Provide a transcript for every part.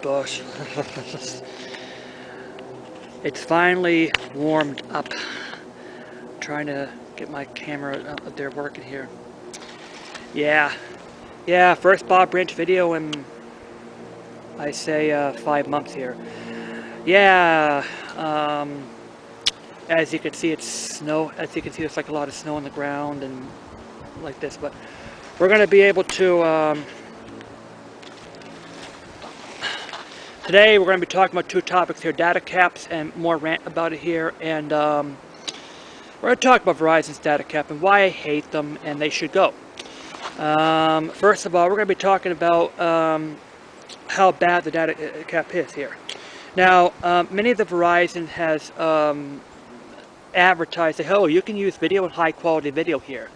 gosh. It's finally warmed up. I'm trying to get my camera out there working here. Yeah, first Bob Branch video in, I say, 5 months here. Yeah, as you can see, it's snow. As you can see, there's like a lot of snow on the ground and like this. But we're going to be able to, today we're going to be talking about two topics here, data caps and more rant about it here. And we're going to talk about Verizon's data cap and why I hate them and they should go. First of all, we're going to be talking about how bad the data cap is here. Now, many of the Verizon has advertised that, oh, you can use video and high quality video here.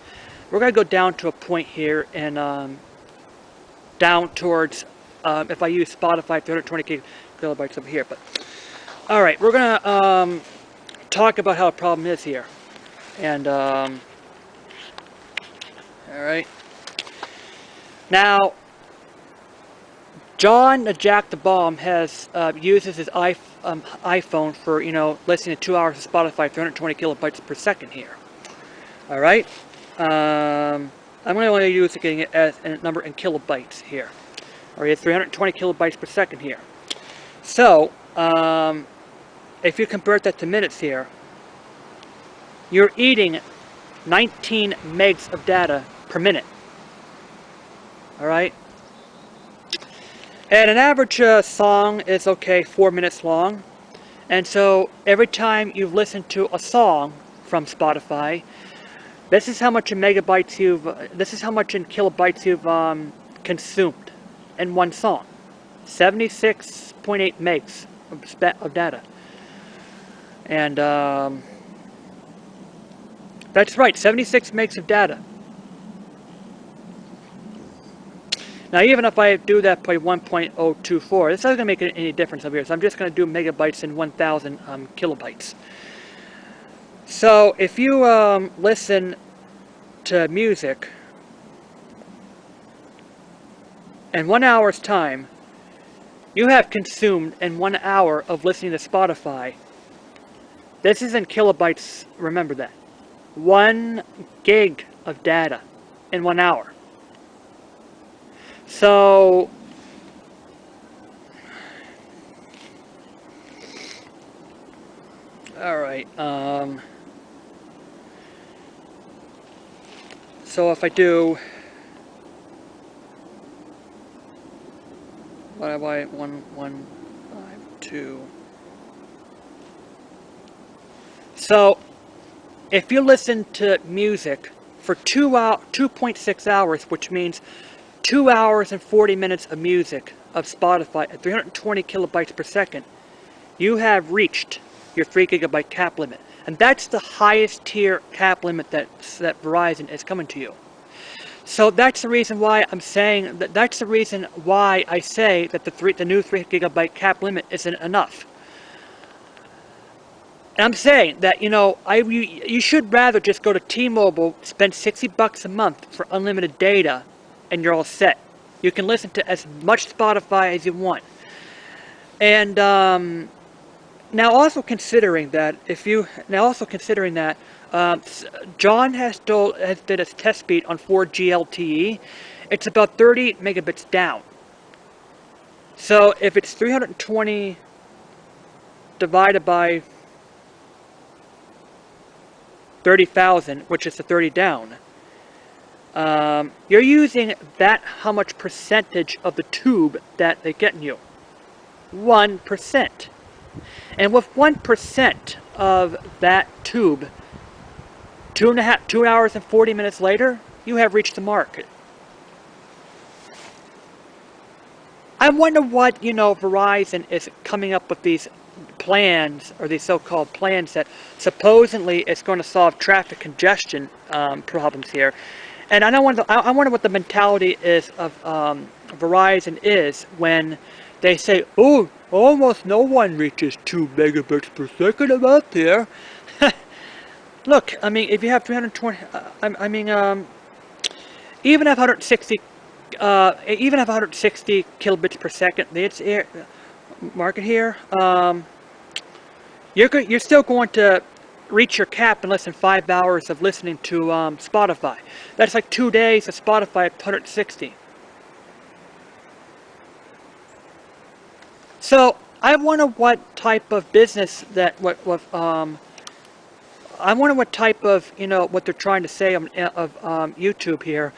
We're going to go down to a point here and down towards, if I use Spotify, 320 kilobytes over here. But all right, we're going to talk about how the problem is here. And all right. Now, John the Jack the Bomb has uses his iPhone for, you know, listening to 2 hours of Spotify, 320 kilobytes per second here. All right. I'm only using it as a number in kilobytes here. Or he has 320 kilobytes per second here. So, if you convert that to minutes here, you're eating 19 megs of data per minute. All right. And an average song is, okay, 4 minutes long. And so every time you've listened to a song from Spotify, this is how much in megabytes this is how much in kilobytes you've consumed in one song. 76.8 megs of data. And that's right, 76 megs of data. Now, even if I do that by 1.024, this isn't going to make any difference over here. So I'm just going to do megabytes in 1,000 kilobytes. So if you listen to music in 1 hour's time, you have consumed in 1 hour of listening to Spotify. This is in kilobytes, remember that. 1 gig of data in 1 hour. So, all right, so if I do, what have I, 1,152. So, if you listen to music for 2.6 hours, which means 2 hours and 40 minutes of music of Spotify at 320 kilobytes per second, you have reached your 3 gigabyte cap limit. And that's the highest tier cap limit that Verizon is coming to you. So that's the reason why I'm saying that's the reason why I say that the new 3 gigabyte cap limit isn't enough. And I'm saying that, you know, you should rather just go to T-Mobile, spend $60 a month for unlimited data, and you're all set. You can listen to as much Spotify as you want. And now also considering that, John did a test speed on 4G LTE. It's about 30 megabits down. So if it's 320 divided by 30,000, which is the 30 down, you're using that how much percentage of the tube that they're getting you. 1%. And with 1% of that tube, 2 hours and 40 minutes later, you have reached the market. I wonder what, you know, Verizon is coming up with these plans, or these so-called plans that supposedly it's going to solve traffic congestion problems here. And I wonder what the mentality is of Verizon is when they say, oh, almost no one reaches 2 megabits per second of out there. Look, I mean, if you have 320, even at 160 kilobits per second, market here. You're still going to reach your cap in less than 5 hours of listening to Spotify. That's like 2 days of Spotify at 160. So I wonder what type of business that I wonder what type of what they're trying to say of YouTube here.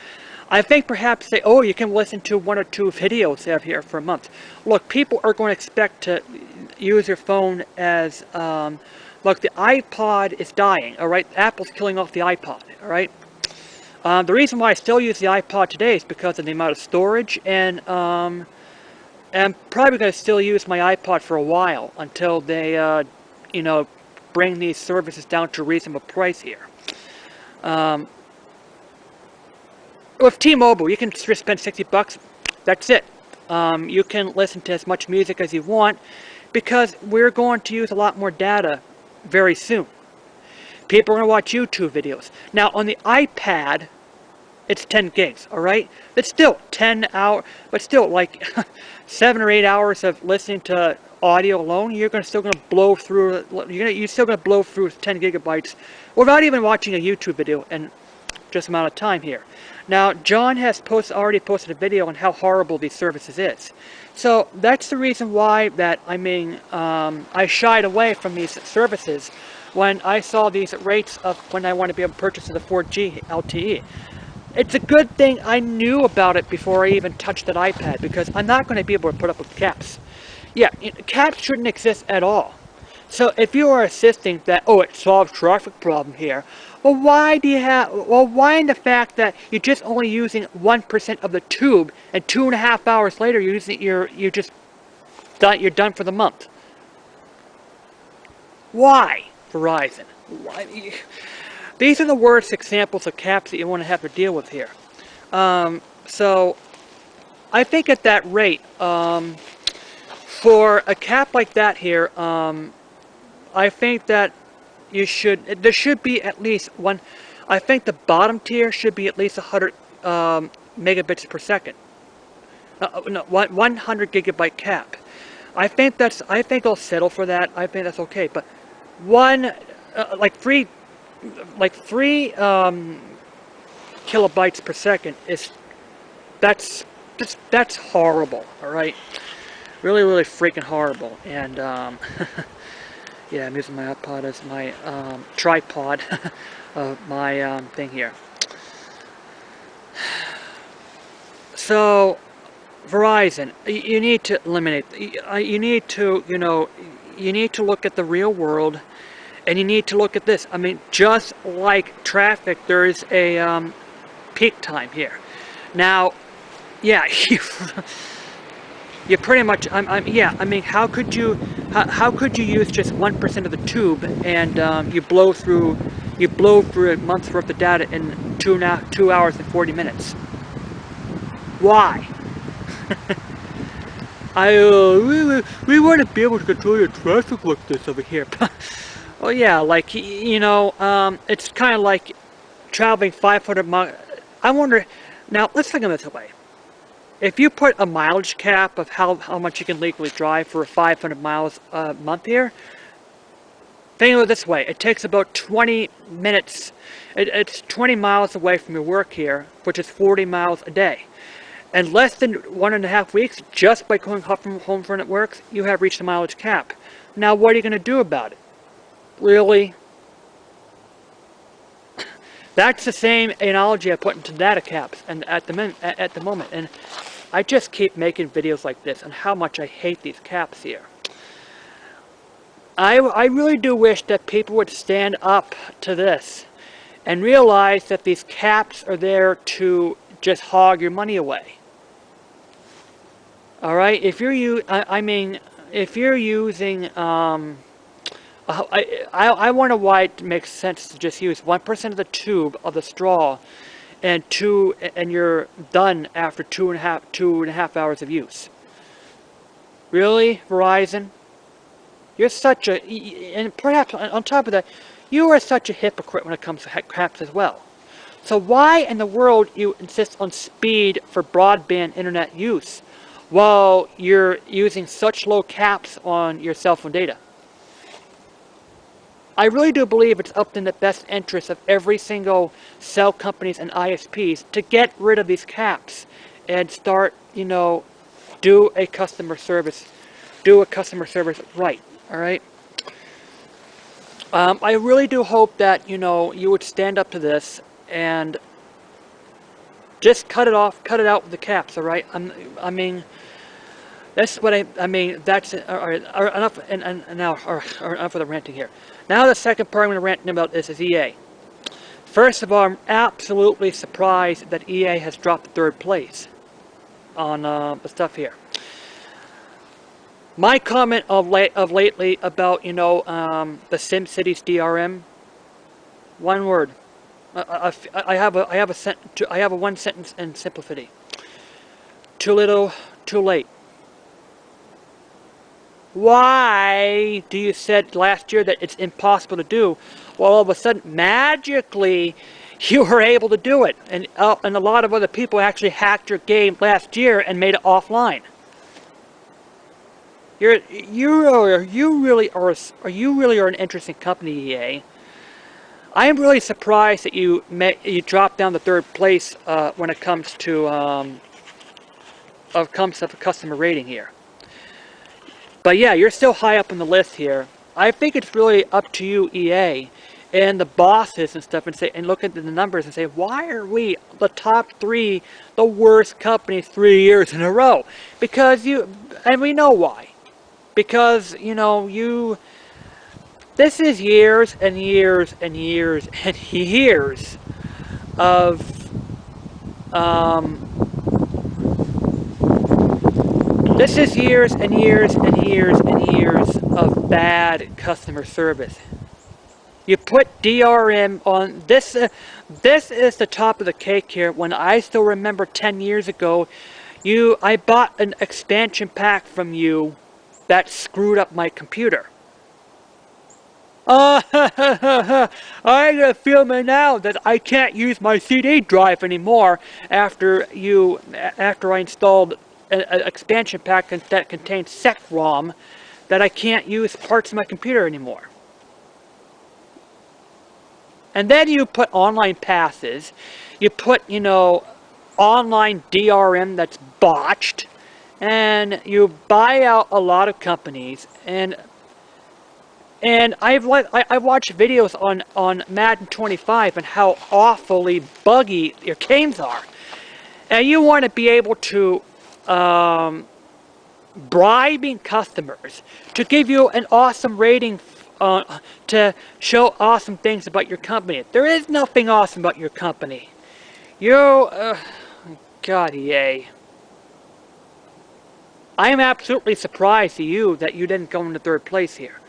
I think perhaps they, oh, you can listen to 1 or 2 videos out here for a month. Look, people are going to expect to use your phone as, look, the iPod is dying, all right? Apple's killing off the iPod, all right? The reason why I still use the iPod today is because of the amount of storage, and I'm probably going to still use my iPod for a while until they, bring these services down to a reasonable price here. With T-Mobile, you can just spend $60. That's it. You can listen to as much music as you want because we're going to use a lot more data very soon. People are going to watch YouTube videos. Now, on the iPad, it's 10 gigs, all right? It's still 10 hours, but still like 7 or 8 hours of listening to audio alone. You're still going to blow through. You're still going to blow through 10 gigabytes without even watching a YouTube video in just amount of time here. Now, John has already posted a video on how horrible these services is. So that's the reason why that I shied away from these services when I saw these rates of when I want to be able to purchase the 4G LTE. It's a good thing I knew about it before I even touched that iPad, because I'm not going to be able to put up with caps. Yeah, caps shouldn't exist at all. So if you are insisting that, oh, it solves traffic problem here, well, why in the fact that you're just only using 1% of the tube, and 2.5 hours later you're done for the month? Why, Verizon? Why? These are the worst examples of caps that you want to have to deal with here. So I think at that rate, for a cap like that here, I think that there should be at least one. I think the bottom tier should be at least 100 megabits per second. No, 100 gigabyte cap. I think I'll settle for that. I think that's okay. But like three kilobytes per second that's horrible. All right, really, really freaking horrible. And yeah, I'm using my iPod as my tripod of my thing here. So, Verizon, you need to eliminate. You need to, you need to look at the real world, and you need to look at this. I mean, just like traffic, there is a peak time here. Now, yeah. You pretty much, yeah. I mean, how could you use just 1% of the tube and you blow through a month's worth of data in 2 hours and 40 minutes? Why? We want to be able to control your traffic like this over here. Well, yeah, like it's kind of like traveling 500 miles. I wonder. Now, let's think of it this way. If you put a mileage cap of how much you can legally drive for 500 miles a month here, think of it this way. It takes about 20 minutes. It's 20 miles away from your work here, which is 40 miles a day. And less than 1.5 weeks, just by going home from work, you have reached the mileage cap. Now, what are you going to do about it? Really? That's the same analogy I put into data caps and at the moment. And I just keep making videos like this on how much I hate these caps here. I really do wish that people would stand up to this and realize that these caps are there to just hog your money away. All right, if you're if you're using I wonder why it makes sense to just use 1% of the tube of the straw, and you're done after 2.5 hours of use. Really, Verizon? You're such a, and perhaps on top of that, you are such a hypocrite when it comes to caps as well. So why in the world you insist on speed for broadband internet use? while you're using such low caps on your cell phone data. I really do believe it's up in the best interest of every single cell companies and ISPs to get rid of these caps and start, do a customer service right, all right? I really do hope that, you would stand up to this and just cut it out with the caps, all right? I mean, that's what I mean, that's it. All right, enough, and now, enough of the ranting here. Now the second part I'm going to rant about this is EA. First of all, I'm absolutely surprised that EA has dropped to third place on the stuff here. My comment of lately about, the SimCity's DRM, one word. I have a one sentence in simplicity. Too little, too late. Why do you said last year that it's impossible to do? Well, all of a sudden, magically, you were able to do it, and a lot of other people actually hacked your game last year and made it offline. You really are an interesting company, EA. I am really surprised that you dropped down to third place when it comes to customer rating here. But yeah, you're still high up on the list here. I think it's really up to you, EA, and the bosses and stuff, and look at the numbers and say, why are we the top 3, the worst companies 3 years in a row? Because and we know why. Because, this is years and years and years and years of, this is years and years and years and years of bad customer service. You put DRM on this. This is the top of the cake here. When I still remember 10 years ago, I bought an expansion pack from you that screwed up my computer. I feel me now that I can't use my CD drive anymore after I installed an expansion pack that contains SecROM, that I can't use parts of my computer anymore. And then you put online passes, you put, online DRM that's botched, and you buy out a lot of companies, and I've watched videos on Madden 25 and how awfully buggy your games are, and you want to be able to bribing customers to give you an awesome rating, to show awesome things about your company. There is nothing awesome about your company. God, EA. I am absolutely surprised that you didn't go into third place here.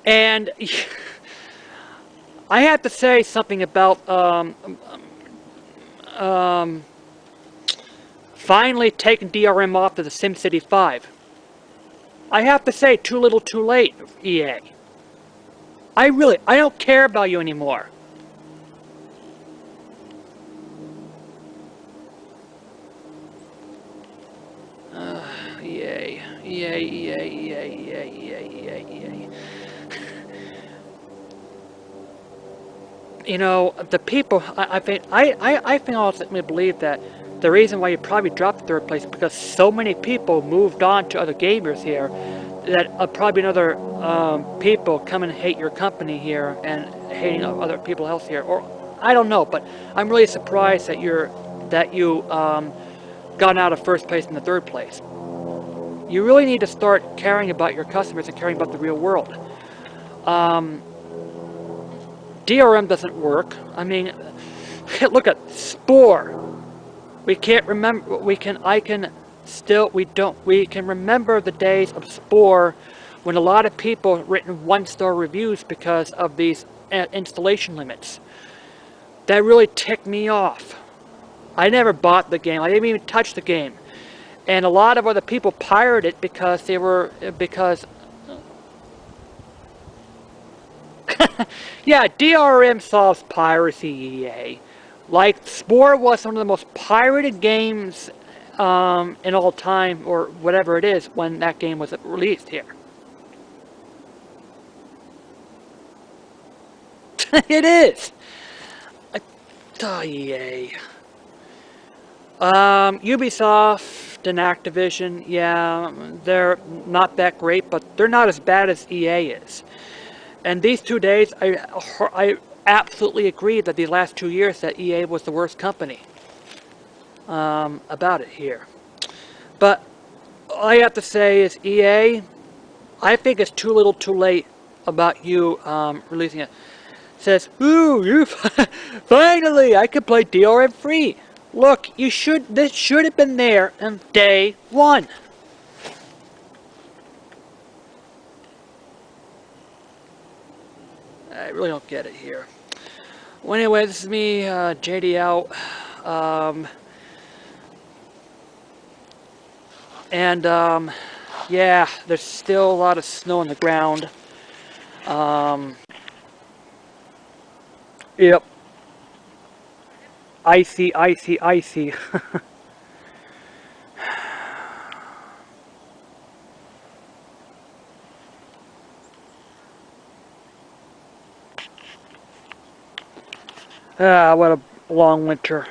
And I have to say something about finally taking DRM off of the SimCity 5. I have to say, too little, too late, EA. I don't care about you anymore. EA. The people, I think ultimately believe that the reason why you probably dropped third place is because so many people moved on to other gamers here that probably other people come and hate your company here and hating other people else here, or I don't know, but I'm really surprised that you got out of first place in the third place. You really need to start caring about your customers and caring about the real world. DRM doesn't work. I mean, look at Spore. We can't remember. We can remember the days of Spore when a lot of people written 1-star reviews because of these installation limits. That really ticked me off. I never bought the game. I didn't even touch the game. And a lot of other people pirated it because yeah, DRM solves piracy, EA. Like, Spore was one of the most pirated games in all time, or whatever it is, when that game was released here. It is! Oh, yay. Ubisoft and Activision, yeah, they're not that great, but they're not as bad as EA is. And these 2 days, I absolutely agree that these last 2 years that EA was the worst company about it here. But all I have to say is EA, I think it's too little too late about you releasing it. Says, ooh, you finally, I can play DRM free. Look, this should have been there on day one. I really don't get it here. Well, anyway, this is me, JD out. Yeah, there's still a lot of snow on the ground. Yep. Icy, icy, icy. Ah, what a long winter.